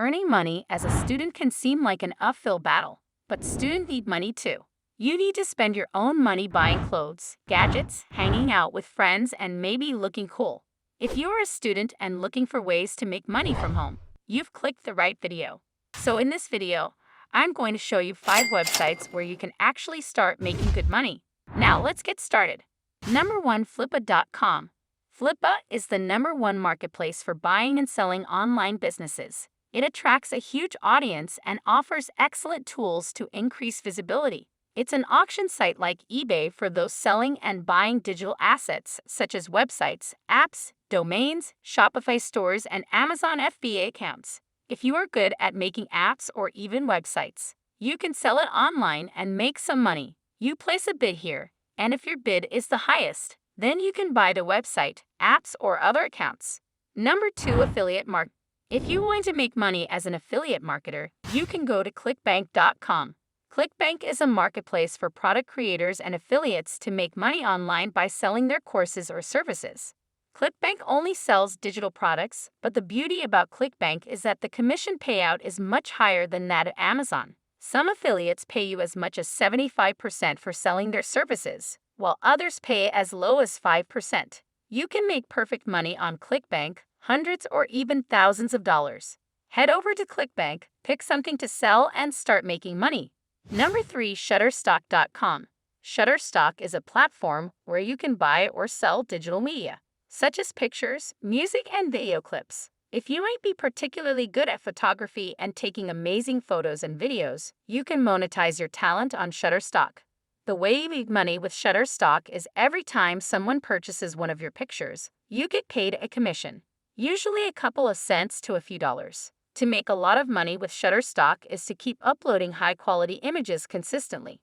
Earning money as a student can seem like an uphill battle, but students need money too. You need to spend your own money buying clothes, gadgets, hanging out with friends, and maybe looking cool. If you are a student and looking for ways to make money from home, you've clicked the right video. So in this video, I'm going to show you 5 websites where you can actually start making good money. Now let's get started. Number 1, Flippa.com. Flippa is the #1 marketplace for buying and selling online businesses. It attracts a huge audience and offers excellent tools to increase visibility. It's an auction site like eBay for those selling and buying digital assets such as websites, apps, domains, Shopify stores, and Amazon FBA accounts. If you are good at making apps or even websites, you can sell it online and make some money. You place a bid here, and if your bid is the highest, then you can buy the website, apps, or other accounts. Number 2, affiliate marketing. If you want to make money as an affiliate marketer, you can go to clickbank.com. ClickBank is a marketplace for product creators and affiliates to make money online by selling their courses or services. ClickBank only sells digital products, but the beauty about ClickBank is that the commission payout is much higher than that of Amazon. Some affiliates pay you as much as 75% for selling their services, while others pay as low as 5%. You can make perfect money on ClickBank, hundreds or even thousands of dollars. Head over to ClickBank, pick something to sell, and start making money. Number 3, Shutterstock.com. Shutterstock is a platform where you can buy or sell digital media, such as pictures, music, and video clips. If you might be particularly good at photography and taking amazing photos and videos, you can monetize your talent on Shutterstock. The way you make money with Shutterstock is every time someone purchases one of your pictures, you get paid a commission, usually a couple of cents to a few dollars. To make a lot of money with Shutterstock is to keep uploading high-quality images consistently.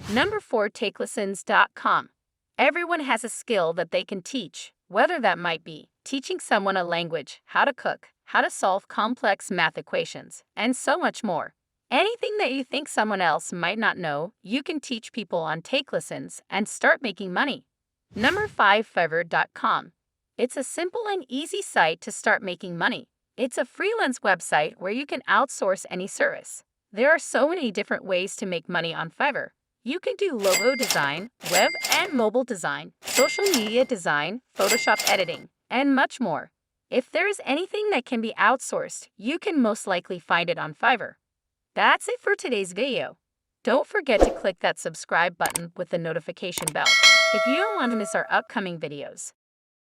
Number 4, takelessons.com. Everyone has a skill that they can teach, whether that might be teaching someone a language, how to cook, how to solve complex math equations, and so much more. Anything that you think someone else might not know, you can teach people on Take Lessons and start making money. Number 5, Fiverr.com. It's a simple and easy site to start making money. It's a freelance website where you can outsource any service. There are so many different ways to make money on Fiverr. You can do logo design, web and mobile design, social media design, Photoshop editing, and much more. If there is anything that can be outsourced, you can most likely find it on Fiverr. That's it for today's video. Don't forget to click that subscribe button with the notification bell if you don't want to miss our upcoming videos.